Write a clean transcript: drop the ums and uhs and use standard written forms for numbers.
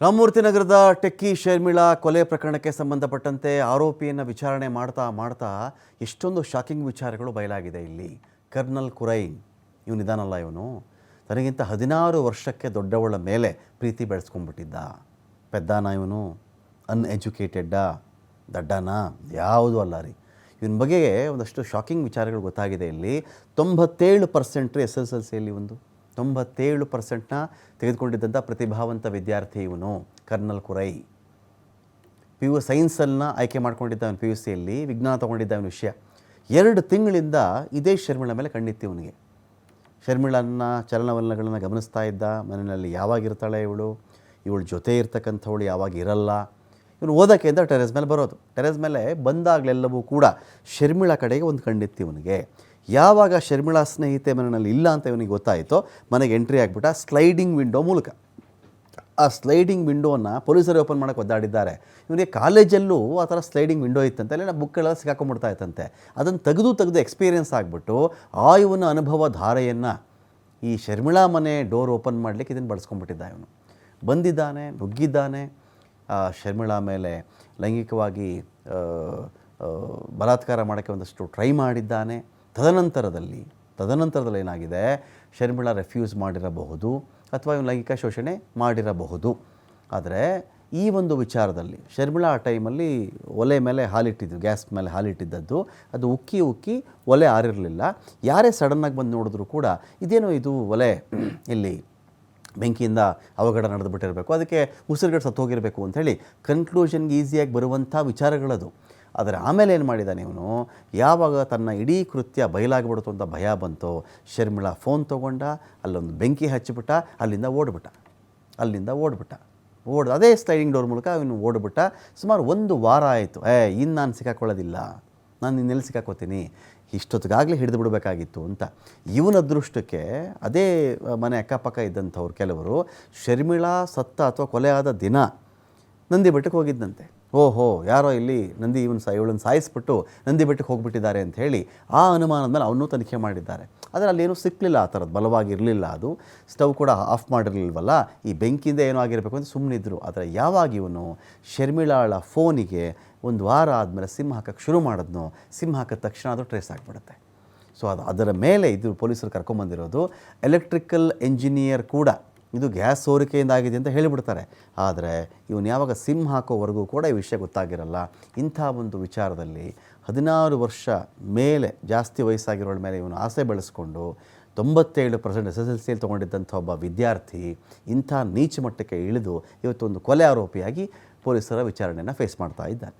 ರಾಮಮೂರ್ತಿ ನಗರದ ಟೆಕ್ಕಿ ಶರ್ಮಿಳಾ ಕೊಲೆ ಪ್ರಕರಣಕ್ಕೆ ಸಂಬಂಧಪಟ್ಟಂತೆ ಆರೋಪಿಯನ್ನು ವಿಚಾರಣೆ ಮಾಡ್ತಾ ಎಷ್ಟೊಂದು ಶಾಕಿಂಗ್ ವಿಚಾರಗಳು ಬಯಲಾಗಿದೆ. ಇಲ್ಲಿ ಕರ್ನಲ್ ಕುರೈನ್ ಇವನಿದಾನಲ್ಲ, ಇವನು ತನಗಿಂತ 16 ವರ್ಷಕ್ಕೆ ದೊಡ್ಡವಳ ಮೇಲೆ ಪ್ರೀತಿ ಬೆಳೆಸ್ಕೊಂಡ್ಬಿಟ್ಟಿದ್ದ. ಪೆದ್ದಾನ ಇವನು, ಅನ್ಎಜುಕೇಟೆಡ್ಡಾ, ದಡ್ಡನ, ಯಾವುದೂ ಅಲ್ಲ ರೀ. ಇವನ ಬಗ್ಗೆ ಒಂದಷ್ಟು ಶಾಕಿಂಗ್ ವಿಚಾರಗಳು ಗೊತ್ತಾಗಿದೆ. ಇಲ್ಲಿ 97% SSLCಯಲ್ಲಿ ಒಂದು 97% ತೆಗೆದುಕೊಂಡಿದ್ದಂಥ ಪ್ರತಿಭಾವಂತ ವಿದ್ಯಾರ್ಥಿ ಇವನು ಕರ್ನಲ್ ಕುರೈ. PU ಸೈನ್ಸನ್ನು ಆಯ್ಕೆ ಮಾಡ್ಕೊಂಡಿದ್ದ ಅವನು, PUCಯಲ್ಲಿ ವಿಜ್ಞಾನ ತೊಗೊಂಡಿದ್ದ ಅವನ ವಿಷಯ. 2 ತಿಂಗಳಿಂದ ಇದೇ ಶರ್ಮಿಳಾ ಮೇಲೆ ಕಣ್ಣಿತ್ತು ಇವನಿಗೆ. ಶರ್ಮಿಳನ್ನ ಚಲನವಲನಗಳನ್ನು ಗಮನಿಸ್ತಾ ಇದ್ದ. ಮನೆಯಲ್ಲಿ ಯಾವಾಗಿರ್ತಾಳೆ ಇವಳು ಜೊತೆ ಇರ್ತಕ್ಕಂಥವಳು ಯಾವಾಗ ಇರಲ್ಲ. ಇವನು ಓದೋಕ್ಕೆ ಅಂತ ಟೆರೆಸ್ ಮೇಲೆ ಬರೋದು. ಟೆರೆಸ್ ಮೇಲೆ ಬಂದಾಗಲೆಲ್ಲವೂ ಕೂಡ ಶರ್ಮಿಳಾ ಕಡೆಗೆ ಒಂದು ಕಣ್ಣಿತ್ತು ಇವನಿಗೆ. ಯಾವಾಗ ಶರ್ಮಿಳಾ ಸ್ನೇಹಿತೆ ಮನೆಯಲ್ಲಿ ಇಲ್ಲ ಅಂತ ಇವನಿಗೆ ಗೊತ್ತಾಯಿತೋ ಮನೆಗೆ ಎಂಟ್ರಿ ಆಗಿಬಿಟ್ಟ ಸ್ಲೈಡಿಂಗ್ ವಿಂಡೋ ಮೂಲಕ. ಆ ಸ್ಲೈಡಿಂಗ್ ವಿಂಡೋವನ್ನು ಪೊಲೀಸರು ಓಪನ್ ಮಾಡೋಕ್ಕೆ ಒದ್ದಾಡಿದ್ದಾರೆ. ಇವನಿಗೆ ಕಾಲೇಜಲ್ಲೂ ಆ ಥರ ಸ್ಲೈಡಿಂಗ್ ವಿಂಡೋ ಇತ್ತಂತೆ, ಅಲ್ಲೆಲ್ಲ ಬುಕ್ಗಳೆಲ್ಲ ಸಿಕ್ಕಾಕೊಂಡ್ಬಿಡ್ತಾ ಇತ್ತಂತೆ. ಅದನ್ನು ತೆಗೆದು ಎಕ್ಸ್ಪೀರಿಯೆನ್ಸ್ ಆಗಿಬಿಟ್ಟು ಆ ಇವನ ಅನುಭವ ಧಾರೆಯನ್ನು ಈ ಶರ್ಮಿಳಾ ಮನೆ ಡೋರ್ ಓಪನ್ ಮಾಡಲಿಕ್ಕೆ ಇದನ್ನು ಬಳಸ್ಕೊಂಡ್ಬಿಟ್ಟಿದ್ದ. ಇವನು ಬಂದಿದ್ದಾನೆ, ನುಗ್ಗಿದ್ದಾನೆ, ಶರ್ಮಿಳಾ ಮೇಲೆ ಲೈಂಗಿಕವಾಗಿ ಬಲಾತ್ಕಾರ ಮಾಡೋಕ್ಕೆ ಒಂದಷ್ಟು ಟ್ರೈ ಮಾಡಿದ್ದಾನೆ. ತದನಂತರದಲ್ಲಿ ಏನಾಗಿದೆ, ಶರ್ಮಿಳಾ ರೆಫ್ಯೂಸ್ ಮಾಡಿರಬಹುದು ಅಥವಾ ಇವನು ಲೈಂಗಿಕ ಶೋಷಣೆ ಮಾಡಿರಬಹುದು. ಆದರೆ ಈ ಒಂದು ವಿಚಾರದಲ್ಲಿ ಶರ್ಮಿಳಾ ಆ ಟೈಮಲ್ಲಿ ಒಲೆ ಮೇಲೆ ಹಾಲಿಟ್ಟಿದ್ದು, ಗ್ಯಾಸ್ ಮೇಲೆ ಹಾಲಿಟ್ಟಿದ್ದದ್ದು, ಅದು ಉಕ್ಕಿ ಒಲೆ ಆರಿರಲಿಲ್ಲ. ಯಾರೇ ಸಡನ್ನಾಗಿ ಬಂದು ನೋಡಿದ್ರು ಕೂಡ ಇದೇನೋ ಇದು ಒಲೆ ಇಲ್ಲಿ ಬೆಂಕಿಯಿಂದ ಅವಘಡ ನಡೆದುಬಿಟ್ಟಿರಬೇಕು, ಅದಕ್ಕೆ ಉಸಿರುಗಡೆ ಸತ್ತೋಗಿರಬೇಕು ಅಂಥೇಳಿ ಕನ್ಕ್ಲೂಷನ್ಗೆ ಈಸಿಯಾಗಿ ಬರುವಂಥ ವಿಚಾರಗಳದು. ಆದರೆ ಆಮೇಲೆ ಏನು ಮಾಡಿದ್ದಾನೆ ಇವನು, ಯಾವಾಗ ತನ್ನ ಇಡೀ ಕೃತ್ಯ ಬಯಲಾಗಿಬಿಡ್ತು ಅಂತ ಭಯ ಬಂತು, ಶರ್ಮಿಳಾ ಫೋನ್ ತೊಗೊಂಡ, ಅಲ್ಲೊಂದು ಬೆಂಕಿ ಹಚ್ಚಿಬಿಟ್ಟ, ಅಲ್ಲಿಂದ ಓಡ್ಬಿಟ್ಟ. ಅದೇ ಸ್ಲೈಡಿಂಗ್ ಡೋರ್ ಮೂಲಕ ಅವನು ಓಡ್ಬಿಟ್ಟ. ಸುಮಾರು 1 ವಾರ ಆಯಿತು. ಇನ್ನು ನಾನು ಸಿಕ್ಕಾಕೊಳ್ಳೋದಿಲ್ಲ, ನಾನು ಇನ್ನೆಲ್ಲಿ ಸಿಕ್ಕಾಕೋತೀನಿ, ಇಷ್ಟೊತ್ತಿಗಾಗಲೇ ಹಿಡಿದು ಬಿಡಬೇಕಾಗಿತ್ತು ಅಂತ. ಇವನ ಅದೃಷ್ಟಕ್ಕೆ ಅದೇ ಮನೆ ಅಕ್ಕಪಕ್ಕ ಇದ್ದಂಥವ್ರು ಕೆಲವರು ಶರ್ಮಿಳಾ ಸತ್ತ ಅಥವಾ ಕೊಲೆ ಆದ ದಿನ ನಂದಿ ಬೆಟ್ಟಕ್ಕೆ ಹೋಗಿದ್ದಂತೆ. ಓಹೋ, ಯಾರೋ ಇಲ್ಲಿ ಇವಳನ್ನು ಸಾಯಿಸ್ಬಿಟ್ಟು ನಂದಿ ಬೆಟ್ಟಕ್ಕೆ ಹೋಗಿಬಿಟ್ಟಿದ್ದಾರೆ ಅಂತ ಹೇಳಿ ಆ ಅನುಮಾನದ ಮೇಲೆ ಅವನ್ನೂ ತನಿಖೆ ಮಾಡಿದ್ದಾರೆ. ಆದರೆ ಅಲ್ಲೇನೂ ಸಿಕ್ಕಲಿಲ್ಲ, ಆ ಥರದ್ದು ಬಲವಾಗಿರಲಿಲ್ಲ. ಅದು ಸ್ಟವ್ ಕೂಡ ಆಫ್ ಮಾಡಿರಲಿಲ್ವಲ್ಲ, ಈ ಬೆಂಕಿಯಿಂದ ಏನೋ ಆಗಿರಬೇಕು ಅಂತ ಸುಮ್ಮನಿದ್ರು. ಆದರೆ ಯಾವಾಗ ಇವನು ಶರ್ಮಿಳಾಳ ಫೋನಿಗೆ 1 ವಾರ ಆದಮೇಲೆ ಸಿಮ್ ಹಾಕೋಕ್ಕೆ ಶುರು ಮಾಡಿದ್ನೋ, ಸಿಮ್ ಹಾಕಿದ ತಕ್ಷಣ ಅದು ಟ್ರೇಸ್ ಆಗಿಬಿಡುತ್ತೆ. ಸೊ ಅದರ ಮೇಲೆ ಇದು ಪೊಲೀಸರು ಕರ್ಕೊಂಬಂದಿರೋದು. ಎಲೆಕ್ಟ್ರಿಕಲ್ ಎಂಜಿನಿಯರ್ ಕೂಡ ಇದು ಗ್ಯಾಸ್ ಸೋರಿಕೆಯಿಂದ ಆಗಿದೆ ಅಂತ ಹೇಳಿಬಿಡ್ತಾರೆ. ಆದರೆ ಇವನು ಯಾವಾಗ ಸಿಮ್ ಹಾಕೋವರೆಗೂ ಕೂಡ ಈ ವಿಷಯ ಗೊತ್ತಾಗಿರಲ್ಲ. ಇಂಥ ಒಂದು ವಿಚಾರದಲ್ಲಿ 16 ವರ್ಷ ಮೇಲೆ ಜಾಸ್ತಿ ವಯಸ್ಸಾಗಿರೋಳ ಮೇಲೆ ಇವನು ಆಸೆ ಬೆಳೆಸ್ಕೊಂಡು 97% SSLCಯಲ್ಲಿ ತೊಗೊಂಡಿದ್ದಂಥ ಒಬ್ಬ ವಿದ್ಯಾರ್ಥಿ ಇಂಥ ನೀಚ ಮಟ್ಟಕ್ಕೆ ಇಳಿದು ಇವತ್ತು ಒಂದು ಕೊಲೆ ಆರೋಪಿಯಾಗಿ ಪೊಲೀಸರ ವಿಚಾರಣೆಯನ್ನು ಫೇಸ್ ಮಾಡ್ತಾ ಇದ್ದಾನೆ.